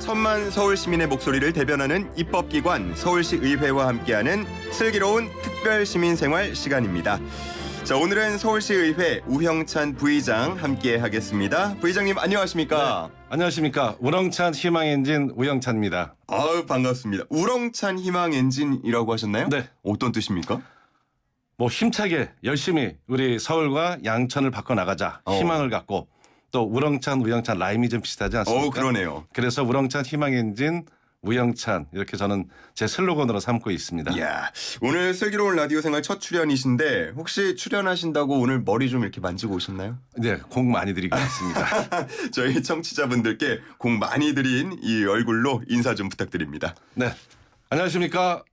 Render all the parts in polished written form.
천만 서울 시민의 목소리를 대변하는 입법기관 서울시 의회와 함께하는 슬기로운 특별 시민생활 시간입니다. 자, 오늘은 서울시 의회 우형찬 부의장 함께하겠습니다. 부의장님 안녕하십니까? 네, 안녕하십니까. 우렁찬 희망엔진 우영찬입니다. 아유 반갑습니다. 우렁찬 희망엔진이라고 하셨나요? 네. 어떤 뜻입니까? 뭐 힘차게 열심히 우리 서울과 양천을 바꿔나가자 희망을 갖고 또 우렁찬 우영찬 라임이 좀 비슷하지 않습니까? 그러네요. 그래서 우렁찬 희망엔진 우영찬 이렇게 저는 제 슬로건으로 삼고 있습니다. 이야, 오늘 슬기로운 라디오 생활 첫 출연이신데 혹시 출연하신다고 오늘 머리 좀 이렇게 만지고 오셨나요? 네, 공 많이 드리고 있습니다. 저희 청취자분들께 공 많이 들인 이 얼굴로 인사 좀 부탁드립니다. 네, 안녕하십니까.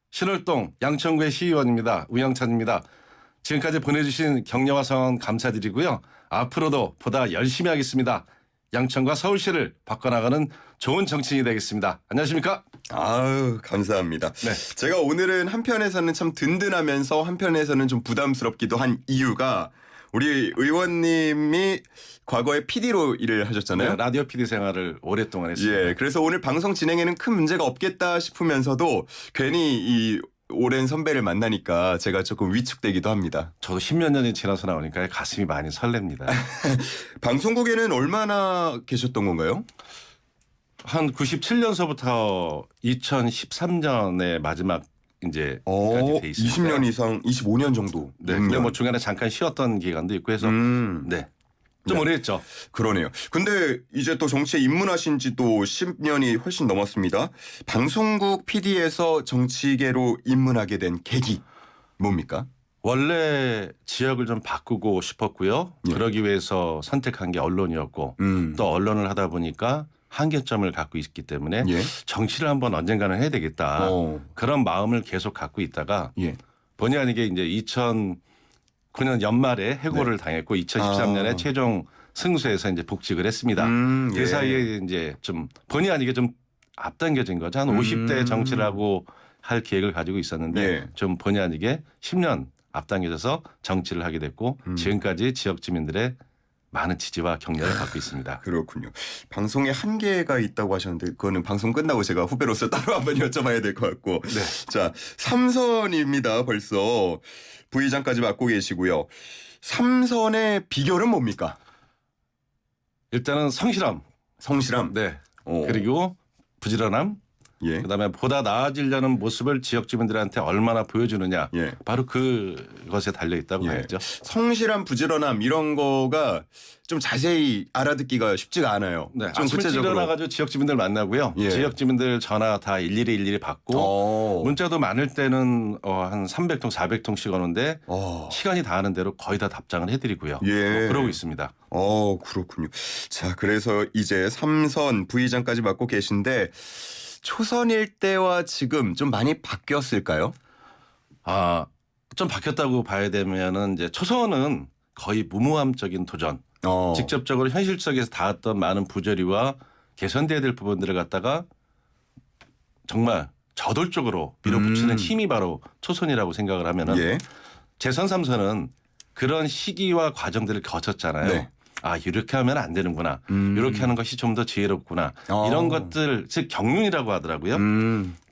신월동 양천구의 시의원입니다. 우영찬입니다. 지금까지 보내주신 격려와 성원 감사드리고요. 앞으로도 보다 열심히 하겠습니다. 양천과 서울시를 바꿔나가는 좋은 정치인이 되겠습니다. 안녕하십니까? 아유 감사합니다. 네. 제가 오늘은 한편에서는 참 든든하면서 한편에서는 좀 부담스럽기도 한 이유가 우리 의원님이 과거에 PD로 일을 하셨잖아요. 네, 라디오 PD 생활을 오랫동안 했습니다. 예, 그래서 오늘 방송 진행에는 큰 문제가 없겠다 싶으면서도 괜히 이 오랜 선배를 만나니까 제가 조금 위축되기도 합니다. 저도 10몇 년이 지나서 나오니까 가슴이 많이 설렙니다. 방송국에는 얼마나 계셨던 건가요? 한 97년서부터 2013년에 마지막 이제까지 돼 있습니다. 20년 이상, 25년 정도. 네, 근데 뭐 중간에 잠깐 쉬었던 기간도 있고 해서 네. 좀 네. 오래 했죠. 그러네요. 근데 이제 또 정치에 입문하신 지도 10년이 훨씬 넘었습니다. 방송국 PD에서 정치계로 입문하게 된 계기 뭡니까? 원래 지역을 좀 바꾸고 싶었고요. 예. 그러기 위해서 선택한 게 언론이었고 또 언론을 하다 보니까 한계점을 갖고 있기 때문에 예. 정치를 한번 언젠가는 해야 되겠다. 그런 마음을 계속 갖고 있다가 예. 본의 아니게 이제 2009년 연말에 해고를 당했고 2013년에 최종 승소해서 이제 복직을 했습니다. 그 예. 사이에 이제 좀 본의 아니게 좀 앞당겨진 거죠. 한 50대 정치를 하고 할 계획을 가지고 있었는데 예. 좀 본의 아니게 10년 앞당겨져서 정치를 하게 됐고 지금까지 지역 주민들의 많은 지지와 격려를 받고 있습니다. 그렇군요. 방송에 한계가 있다고 하셨는데 그거는 방송 끝나고 제가 후배로서 따로 한번 여쭤봐야 될 것 같고. 네. 자, 3선입니다. 벌써 부의장까지 맡고 계시고요. 3선의 비결은 뭡니까? 일단은 성실함, 성실함. 네. 오. 그리고 부지런함, 예. 그다음에 보다 나아지려는 모습을 지역 주민들한테 얼마나 보여주느냐. 예. 바로 그것에 달려 있다고 예. 봐야죠. 성실함, 부지런함 이런 거가 좀 자세히 알아듣기가 쉽지가 않아요. 네, 좀 아침에 일어나가지고 지역 주민들 만나고요. 예. 지역 주민들 전화 다 일일이 받고 문자도 많을 때는 한 300통, 400통씩 오는데 시간이 닿는 대로 거의 다 답장을 해드리고요. 예. 뭐 그러고 있습니다. 그렇군요. 자, 그래서 이제 3선 부의장까지 맡고 계신데 초선일 때와 지금 좀 많이 바뀌었을까요? 좀 바뀌었다고 봐야 되면은 이제 초선은 거의 무모함적인 도전. 직접적으로 현실 속에서 닿았던 많은 부조리와 개선돼야 될 부분들을 갖다가 정말 저돌적으로 밀어붙이는 힘이 바로 초선이라고 생각을 하면은 예. 재선 3선은 그런 시기와 과정들을 거쳤잖아요. 네. 이렇게 하면 안 되는구나. 이렇게 하는 것이 좀 더 지혜롭구나. 이런 것들 즉 경륜이라고 하더라고요.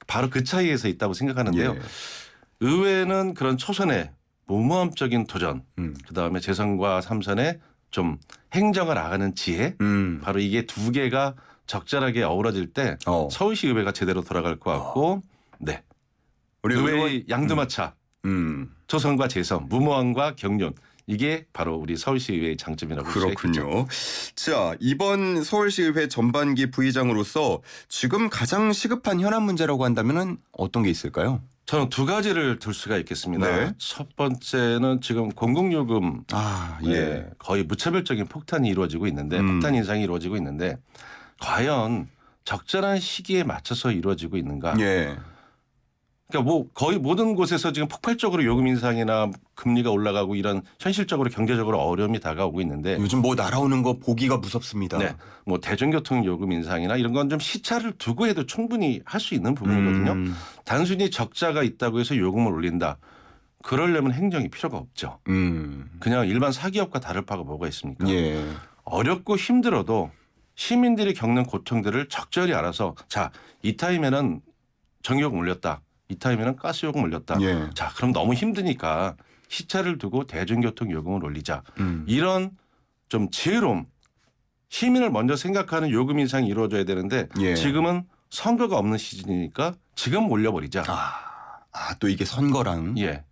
바로 그 차이에서 있다고 생각하는데요. 예. 의회는 그런 초선의 무모함적인 도전, 그다음에 재선과 3선의 좀 행정을 나가는 지혜, 바로 이게 두 개가 적절하게 어우러질 때 서울시 의회가 제대로 돌아갈 것 같고, 네, 우리 의회의 양두마차, 초선과 재선, 무모함과 경륜. 이게 바로 우리 서울시 의회의 장점이라고 볼 수 있겠죠. 그렇군요. 자, 이번 서울시의회 전반기 부의장으로서 지금 가장 시급한 현안 문제라고 한다면 어떤 게 있을까요? 저는 두 가지를 들 수가 있겠습니다. 네. 첫 번째는 지금 공공요금 예. 거의 무차별적인 폭탄이 이루어지고 있는데 폭탄 인상이 이루어지고 있는데 과연 적절한 시기에 맞춰서 이루어지고 있는가? 예. 그러니까 뭐 거의 모든 곳에서 지금 폭발적으로 요금 인상이나 금리가 올라가고 이런 현실적으로 경제적으로 어려움이 다가오고 있는데 요즘 뭐 날아오는 거 보기가 무섭습니다. 네, 뭐 대중교통 요금 인상이나 이런 건 좀 시차를 두고 해도 충분히 할 수 있는 부분이거든요. 단순히 적자가 있다고 해서 요금을 올린다. 그러려면 행정이 필요가 없죠. 그냥 일반 사기업과 다를 바가 뭐가 있습니까? 예. 어렵고 힘들어도 시민들이 겪는 고통들을 적절히 알아서 자, 이 타임에는 전기요금 올렸다. 이 타임에는 가스요금 올렸다. 예. 자, 그럼 너무 힘드니까 시차를 두고 대중교통 요금을 올리자. 이런 좀 지혜로움, 시민을 먼저 생각하는 요금 인상이 이루어져야 되는데 예. 지금은 선거가 없는 시즌이니까 지금 올려버리자. 또 이게 선거랑. 예.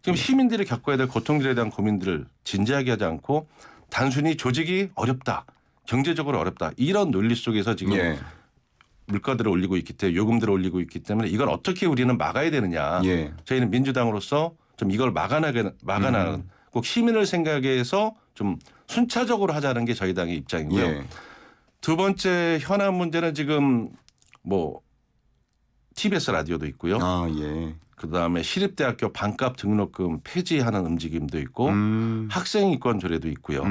지금 시민들이 겪어야 될 고통들에 대한 고민들을 진지하게 하지 않고 단순히 조직이 어렵다. 경제적으로 어렵다. 이런 논리 속에서 지금 예. 물가들을 올리고 있기 때문에 요금들을 올리고 있기 때문에 이걸 어떻게 우리는 막아야 되느냐. 예. 저희는 민주당으로서 좀 이걸 막아나는 꼭 시민을 생각해서 좀 순차적으로 하자는 게 저희 당의 입장이고요. 예. 두 번째 현안 문제는 지금 뭐 TBS 라디오도 있고요. 예. 그다음에 시립대학교 반값 등록금 폐지하는 움직임도 있고 학생 인권 조례도 있고요.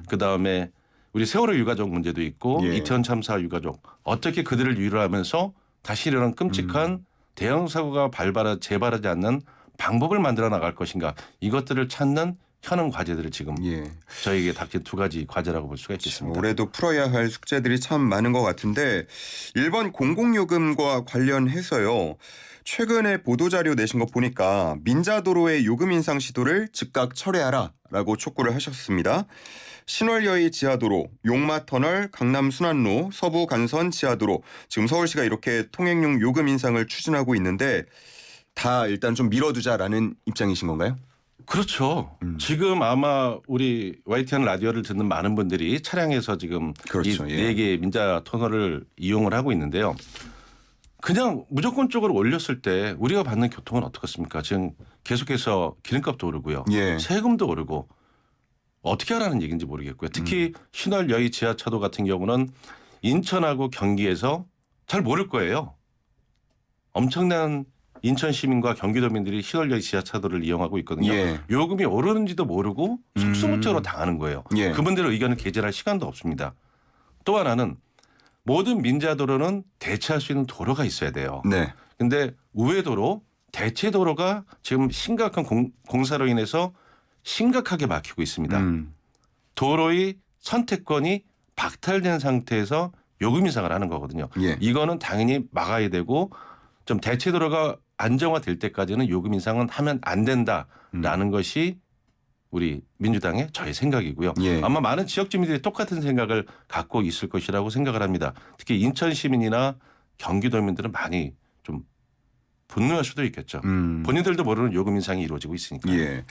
그다음에 우리 세월호 유가족 문제도 있고 예. 이태원 참사 유가족 어떻게 그들을 위로하면서 다시 이런 끔찍한 대형 사고가 재발하지 않는 방법을 만들어 나갈 것인가 이것들을 찾는 현안 과제들을 지금 예. 저에게 닥친 두 가지 과제라고 볼 수가 있겠습니다. 올해도 풀어야 할 숙제들이 참 많은 것 같은데 일본 공공요금과 관련해서요. 최근에 보도자료 내신 거 보니까 민자도로의 요금 인상 시도를 즉각 철회하라라고 촉구를 하셨습니다. 신월여의 지하도로, 용마터널, 강남순환로, 서부간선 지하도로 지금 서울시가 이렇게 통행용 요금 인상을 추진하고 있는데 다 일단 좀 미뤄두자라는 입장이신 건가요? 그렇죠. 지금 아마 우리 YTN 라디오를 듣는 많은 분들이 차량에서 지금 그렇죠. 이 예. 네 개의 민자 터널을 이용을 하고 있는데요. 그냥 무조건적으로 올렸을 때 우리가 받는 교통은 어떻겠습니까? 지금 계속해서 기름값도 오르고요. 예. 세금도 오르고 어떻게 하라는 얘기인지 모르겠고요. 특히 신월 여의 지하차도 같은 경우는 인천하고 경기에서 잘 모를 거예요. 엄청난 인천 시민과 경기도민들이 신월여의 지하차도를 이용하고 있거든요. 예. 요금이 오르는지도 모르고 속수무책으로 당하는 거예요. 예. 그분들의 의견을 개진할 시간도 없습니다. 또 하나는 모든 민자도로는 대체할 수 있는 도로가 있어야 돼요. 네. 근데 우회도로 대체도로가 지금 심각한 공사로 인해서 심각하게 막히고 있습니다. 도로의 선택권이 박탈된 상태에서 요금 인상을 하는 거거든요. 예. 이거는 당연히 막아야 되고 좀 대체도로가 안정화될 때까지는 요금 인상은 하면 안 된다라는 것이 우리 민주당의 저의 생각이고요. 예. 아마 많은 지역 주민들이 똑같은 생각을 갖고 있을 것이라고 생각을 합니다. 특히 인천 시민이나 경기도민들은 많이 좀 분노할 수도 있겠죠. 본인들도 모르는 요금 인상이 이루어지고 있으니까. 예.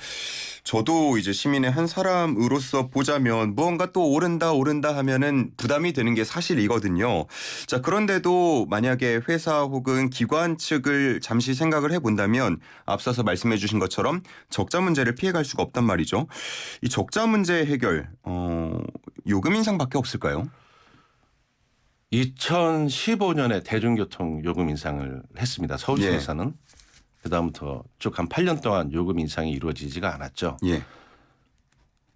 저도 이제 시민의 한 사람으로서 보자면 무언가 또 오른다 하면은 부담이 되는 게 사실이거든요. 자, 그런데도 만약에 회사 혹은 기관 측을 잠시 생각을 해본다면 앞서서 말씀해 주신 것처럼 적자 문제를 피해갈 수가 없단 말이죠. 이 적자 문제 해결, 요금 인상밖에 없을까요? 2015년에 대중교통 요금 인상을 했습니다. 서울시에서는. 그다음부터 쭉 한 8년 동안 요금 인상이 이루어지지가 않았죠. 예.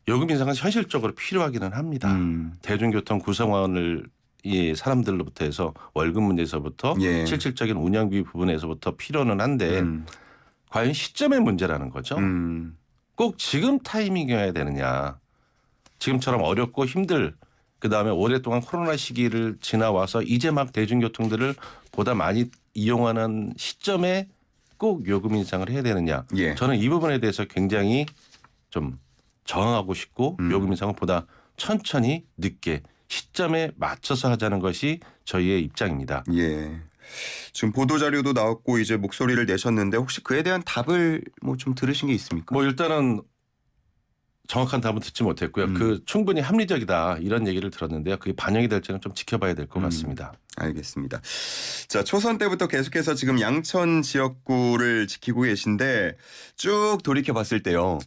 요금 인상은 현실적으로 필요하기는 합니다. 대중교통 구성원을 이 사람들로부터 해서 월급 문제에서부터 예. 실질적인 운영비 부분에서부터 필요는 한데 과연 시점의 문제라는 거죠. 꼭 지금 타이밍이어야 되느냐. 지금처럼 어렵고 그다음에 오랫동안 코로나 시기를 지나와서 이제 막 대중교통들을 보다 많이 이용하는 시점에 꼭 요금 인상을 해야 되느냐. 예. 저는 이 부분에 대해서 굉장히 좀 저항하고 싶고 요금 인상을 보다 천천히 늦게 시점에 맞춰서 하자는 것이 저희의 입장입니다. 예. 지금 보도자료도 나왔고 이제 목소리를 내셨는데 혹시 그에 대한 답을 뭐 좀 들으신 게 있습니까? 뭐 일단은 정확한 답은 듣지 못했고요. 그 충분히 합리적이다 이런 얘기를 들었는데요. 그게 반영이 될지는 좀 지켜봐야 될 것 같습니다. 알겠습니다. 자, 초선 때부터 계속해서 지금 양천 지역구를 지키고 계신데 쭉 돌이켜 봤을 때요.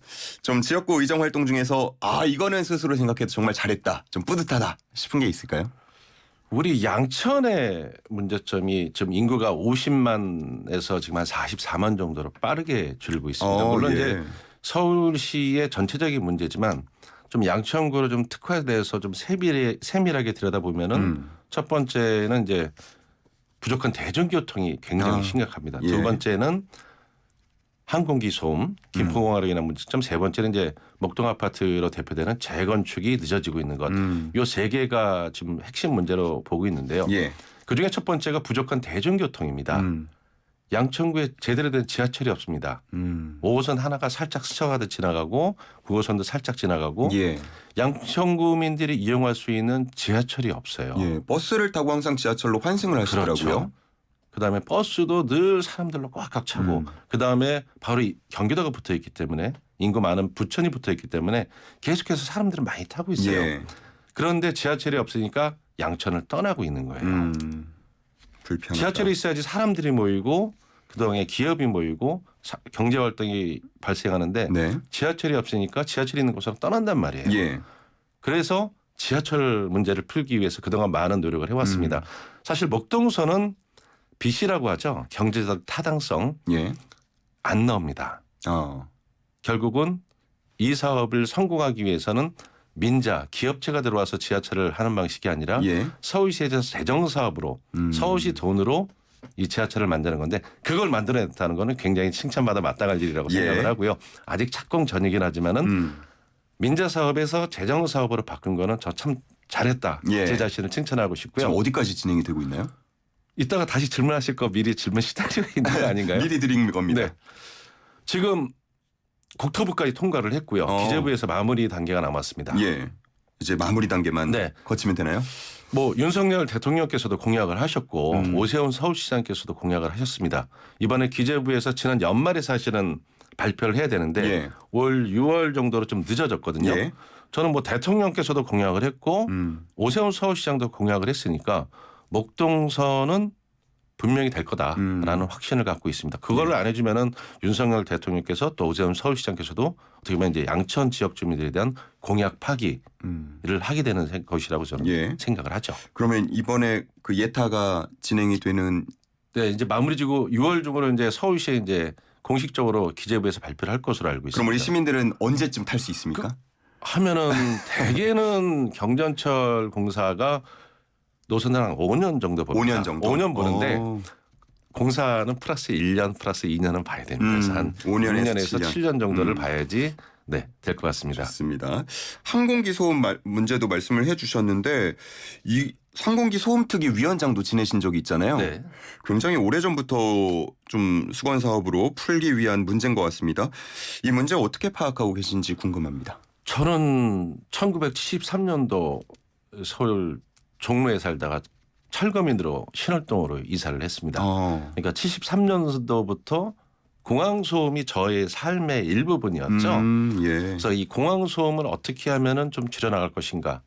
좀 지역구 의정 활동 중에서 이거는 스스로 생각해도 정말 잘했다. 좀 뿌듯하다 싶은 게 있을까요? 우리 양천의 문제점이 지금 인구가 50만에서 지금 한 44만 정도로 빠르게 줄고 있습니다. 물론 이제 서울시의 전체적인 문제지만 좀 양천구로 좀 특화돼서 좀 세밀하게 들여다보면은 첫 번째는 이제 부족한 대중교통이 굉장히 심각합니다. 예. 두 번째는 항공기 소음, 김포공항으로 인한 문제점, 세 번째는 이제 목동 아파트로 대표되는 재건축이 늦어지고 있는 것. 요 세 개가 지금 핵심 문제로 보고 있는데요. 예. 그중에 첫 번째가 부족한 대중교통입니다. 양천구에 제대로 된 지하철이 없습니다. 5호선 하나가 살짝 스쳐가듯 지나가고 9호선도 살짝 지나가고 예. 양천구민들이 이용할 수 있는 지하철이 없어요. 예. 버스를 타고 항상 지하철로 환승을 하시더라고요. 그렇죠. 그다음에 버스도 늘 사람들로 꽉꽉 차고 그다음에 바로 이 경기도가 붙어 있기 때문에 인구 많은 부천이 붙어 있기 때문에 계속해서 사람들을 많이 타고 있어요. 예. 그런데 지하철이 없으니까 양천을 떠나고 있는 거예요. 불편하다. 지하철이 있어야지 사람들이 모이고 그동안에 기업이 모이고 경제 활동이 발생하는데 네. 지하철이 없으니까 지하철이 있는 곳으로 떠난단 말이에요. 예. 그래서 지하철 문제를 풀기 위해서 그동안 많은 노력을 해왔습니다. 사실 목동선은 빚이라고 하죠. 경제적 타당성 예. 안 나옵니다. 결국은 이 사업을 성공하기 위해서는 민자, 기업체가 들어와서 지하철을 하는 방식이 아니라 예. 서울시에서 재정사업으로 서울시 돈으로 이 지하철을 만드는 건데 그걸 만들어냈다는 거는 굉장히 칭찬받아 마땅할 일이라고 예. 생각을 하고요. 아직 착공 전이긴 하지만은 민자 사업에서 재정사업으로 바꾼 거는 저 참 잘했다. 예. 제 자신을 칭찬하고 싶고요. 지금 어디까지 진행이 되고 있나요? 이따가 다시 질문하실 거 미리 질문 시작되어 있는 거 아닌가요? 미리 드린 겁니다. 네. 지금 국토부까지 통과를 했고요. 기재부에서 마무리 단계가 남았습니다. 예. 이제 마무리 단계만 네. 거치면 되나요? 뭐 윤석열 대통령께서도 공약을 하셨고 오세훈 서울시장께서도 공약을 하셨습니다. 이번에 기재부에서 지난 연말에 사실은 발표를 해야 되는데 예. 올 6월 정도로 좀 늦어졌거든요. 예. 저는 뭐 대통령께서도 공약을 했고 오세훈 서울시장도 공약을 했으니까 목동선은 분명히 될 거다라는 확신을 갖고 있습니다. 그거를 안 해주면은 윤석열 대통령께서 또 오세훈 서울시장께서도 어떻게 보면 이제 양천 지역 주민들에 대한 공약 파기를 하게 되는 것이라고 저는 예. 생각을 하죠. 그러면 이번에 그 예타가 진행이 되는 네, 이제 마무리 지고 6월 중으로 이제 서울시에 이제 공식적으로 기재부에서 발표를 할 것으로 알고 있습니다. 그럼 우리 시민들은 언제쯤 탈 수 있습니까? 하면은 대개는 경전철 공사가 노선을 한 5년 정도 봅니다. 5년 정도. 5년 보는데 공사는 플러스 1년 플러스 2년은 봐야 됩니다. 그래서 한 5년에서 7년 정도를 봐야지 네, 될 것 같습니다. 좋습니다. 항공기 소음 문제도 말씀을 해주셨는데 이 항공기 소음특위 위원장도 지내신 적이 있잖아요. 네. 굉장히 오래전부터 좀 수건 사업으로 풀기 위한 문제인 것 같습니다. 이 문제 어떻게 파악하고 계신지 궁금합니다. 저는 1973년도 서울 종로에 살다가 철거민으로 신월동으로 이사를 했습니다. 그러니까 73년도부터 공항소음이 저의 삶의 일부분이었죠. 예. 그래서 이 공항소음을 어떻게 하면은 좀 줄여나갈 것인가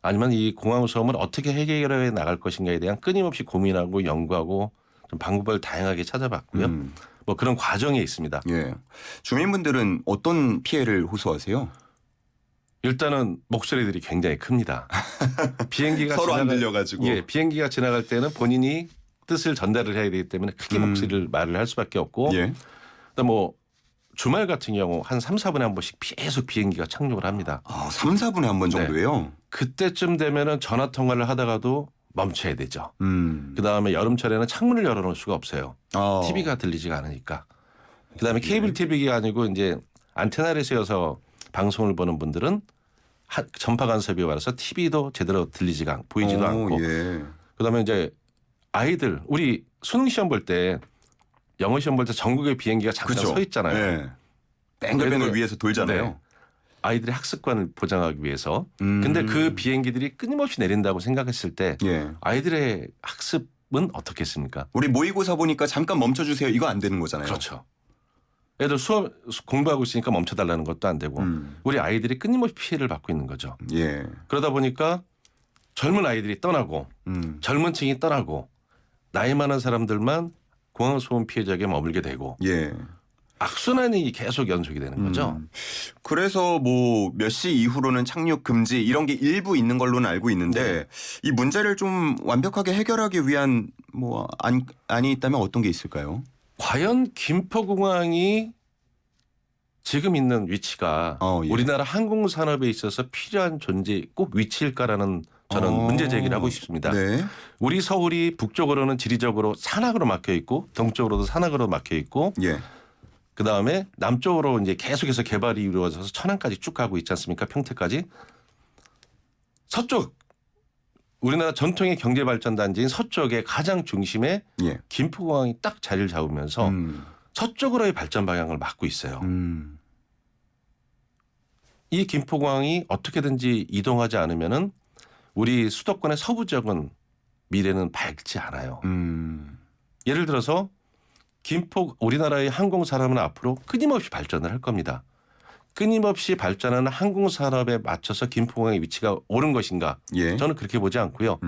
아니면 이 공항소음을 어떻게 해결해 나갈 것인가에 대한 끊임없이 고민하고 연구하고 좀 방법을 다양하게 찾아봤고요. 뭐 그런 과정에 있습니다. 예. 주민분들은 어떤 피해를 호소하세요? 일단은 목소리들이 굉장히 큽니다. 비행기가 서로 안 들려가지고. 예, 비행기가 지나갈 때는 본인이 뜻을 전달을 해야 되기 때문에 크게 목소리를 말을 할 수밖에 없고 예. 그다음 뭐 주말 같은 경우 한 3, 4분에 한 번씩 계속 비행기가 착륙을 합니다. 3, 4분에 한 번 정도예요? 그때쯤 되면은 전화 통화를 하다가도 멈춰야 되죠. 그다음에 여름철에는 창문을 열어놓을 수가 없어요. TV가 들리지가 않으니까. 그다음에 케이블 TV가 아니고 이제 안테나를 씌워서 방송을 보는 분들은 전파 간섭이 와서 TV도 제대로 들리지가 않고 보이지도 않고. 예. 그다음에 이제 아이들 우리 수능 시험 볼 때 영어 시험 볼 때 전국의 비행기가 잠깐 그렇죠. 서 있잖아요. 예. 뱅글뱅글 위에서 돌잖아요. 네. 아이들의 학습관을 보장하기 위해서. 근데 그 비행기들이 끊임없이 내린다고 생각했을 때 예. 아이들의 학습은 어떻겠습니까? 우리 모의고사 보니까 잠깐 멈춰주세요. 이거 안 되는 거잖아요. 그렇죠. 애들 수업 공부하고 있으니까 멈춰달라는 것도 안 되고 우리 아이들이 끊임없이 피해를 받고 있는 거죠. 예. 그러다 보니까 젊은 아이들이 떠나고 젊은 층이 떠나고 나이 많은 사람들만 공항소음 피해자에게 머물게 되고 예. 악순환이 계속 연속이 되는 거죠. 그래서 뭐 몇 시 이후로는 착륙 금지 이런 게 일부 있는 걸로는 알고 있는데 이 문제를 좀 완벽하게 해결하기 위한 뭐 안이 있다면 어떤 게 있을까요? 과연 김포공항이 지금 있는 위치가 예. 우리나라 항공산업에 있어서 필요한 존재 꼭 위치일까라는 저는 문제 제기를 하고 싶습니다. 네. 우리 서울이 북쪽으로는 지리적으로 산악으로 막혀 있고 동쪽으로도 산악으로 막혀 있고 예. 그 다음에 남쪽으로 이제 계속해서 개발이 이루어져서 천안까지 쭉 가고 있지 않습니까? 평택까지. 서쪽 우리나라 전통의 경제발전단지인 서쪽의 가장 중심에 예. 김포공항이 딱 자리를 잡으면서 서쪽으로의 발전 방향을 막고 있어요. 이 김포공항이 어떻게든지 이동하지 않으면은 우리 수도권의 서부 지역은 미래는 밝지 않아요. 예를 들어서 우리나라의 항공산업은 앞으로 끊임없이 발전을 할 겁니다. 끊임없이 발전하는 항공산업에 맞춰서 김포공항의 위치가 옳은 것인가? 예. 저는 그렇게 보지 않고요.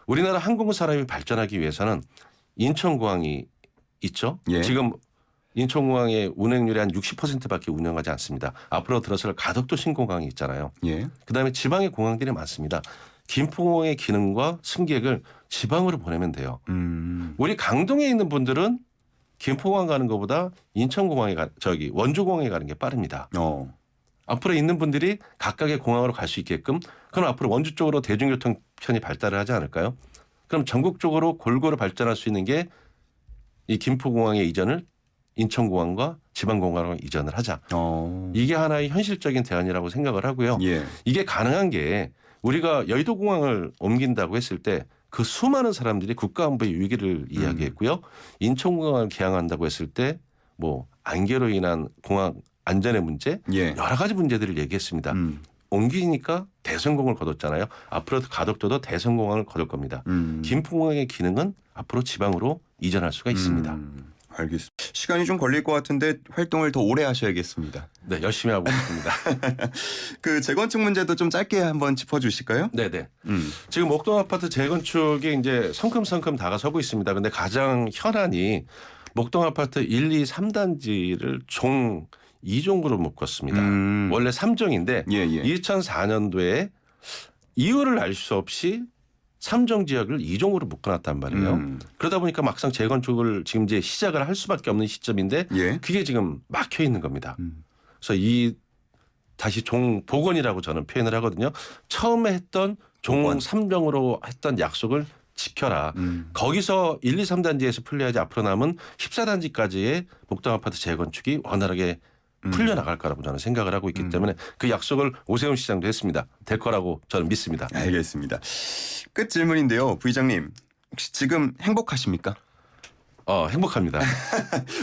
우리나라 항공산업이 발전하기 위해서는 인천공항이 있죠. 예. 지금 인천공항의 운행률이 한 60%밖에 운영하지 않습니다. 앞으로 들어설 가덕도 신공항이 있잖아요. 예. 그다음에 지방의 공항들이 많습니다. 김포공항의 기능과 승객을 지방으로 보내면 돼요. 우리 강동에 있는 분들은 김포공항 가는 것보다 인천공항에 원주공항에 가는 게 빠릅니다. 앞으로 있는 분들이 각각의 공항으로 갈 수 있게끔 그럼 앞으로 원주 쪽으로 대중교통 편이 발달을 하지 않을까요? 그럼 전국적으로 골고루 발전할 수 있는 게 이 김포공항의 이전을 인천공항과 지방공항으로 이전을 하자. 이게 하나의 현실적인 대안이라고 생각을 하고요. 예. 이게 가능한 게 우리가 여의도공항을 옮긴다고 했을 때 그 수많은 사람들이 국가안보의 위기를 이야기했고요. 인천공항을 개항한다고 했을 때 뭐 안개로 인한 공항 안전의 문제 예. 여러 가지 문제들을 얘기했습니다. 옮기니까 대성공을 거뒀잖아요. 앞으로 가덕도도 대성공항을 거둘 겁니다. 김포공항의 기능은 앞으로 지방으로 이전할 수가 있습니다. 알겠습니다. 시간이 좀 걸릴 것 같은데 활동을 더 오래 하셔야겠습니다. 네, 열심히 하고 있습니다. 그 재건축 문제도 좀 짧게 한번 짚어주실까요? 네네. 지금 목동 아파트 재건축이 이제 성큼성큼 다가서고 있습니다. 근데 가장 현안이 목동 아파트 1, 2, 3단지를 종 2종으로 묶었습니다. 원래 3종인데 예, 예. 2004년도에 이유를 알 수 없이 3종 지역을 2종으로 묶어놨단 말이에요. 그러다 보니까 막상 재건축을 지금 이제 시작을 할 수밖에 없는 시점인데 예. 그게 지금 막혀 있는 겁니다. 그래서 다시 종 복원이라고 저는 표현을 하거든요. 처음에 했던 종 복원. 3종으로 했던 약속을 지켜라. 거기서 1, 2, 3단지에서 풀려야지 앞으로 남은 14단지까지의 목동 아파트 재건축이 원활하게 풀려나갈 거라고 저는 생각을 하고 있기 때문에 그 약속을 오세훈 시장도 했습니다. 될 거라고 저는 믿습니다. 알겠습니다. 끝 질문인데요. 부의장님 혹시 지금 행복하십니까? 행복합니다.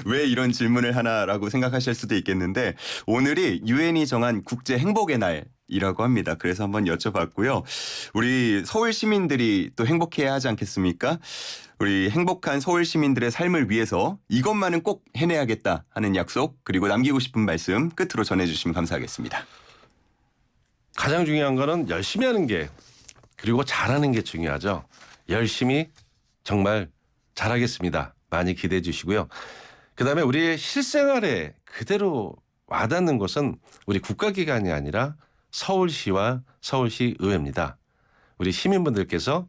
왜 이런 질문을 하나라고 생각하실 수도 있겠는데 오늘이 유엔이 정한 국제 행복의 날이라고 합니다. 그래서 한번 여쭤봤고요. 우리 서울 시민들이 또 행복해야 하지 않겠습니까? 우리 행복한 서울 시민들의 삶을 위해서 이것만은 꼭 해내야겠다 하는 약속 그리고 남기고 싶은 말씀 끝으로 전해주시면 감사하겠습니다. 가장 중요한 거는 열심히 하는 게 그리고 잘하는 게 중요하죠. 열심히 정말 잘하겠습니다. 많이 기대해 주시고요. 그다음에 우리의 실생활에 그대로 와닿는 것은 우리 국가기관이 아니라 서울시와 서울시 의회입니다. 우리 시민분들께서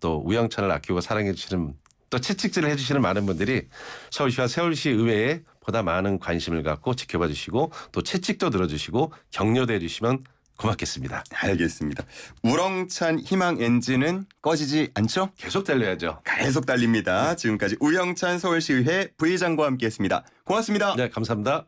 또 우영찬을 아끼고 사랑해 주시는 또 채찍질을 해 주시는 많은 분들이 서울시와 서울시 의회에 보다 많은 관심을 갖고 지켜봐 주시고 또 채찍도 들어주시고 격려도 해 주시면 고맙겠습니다. 알겠습니다. 우렁찬 희망 엔진은 꺼지지 않죠? 계속 달려야죠. 계속 달립니다. 지금까지 우영찬 서울시의회 부의장과 함께했습니다. 고맙습니다. 네, 감사합니다.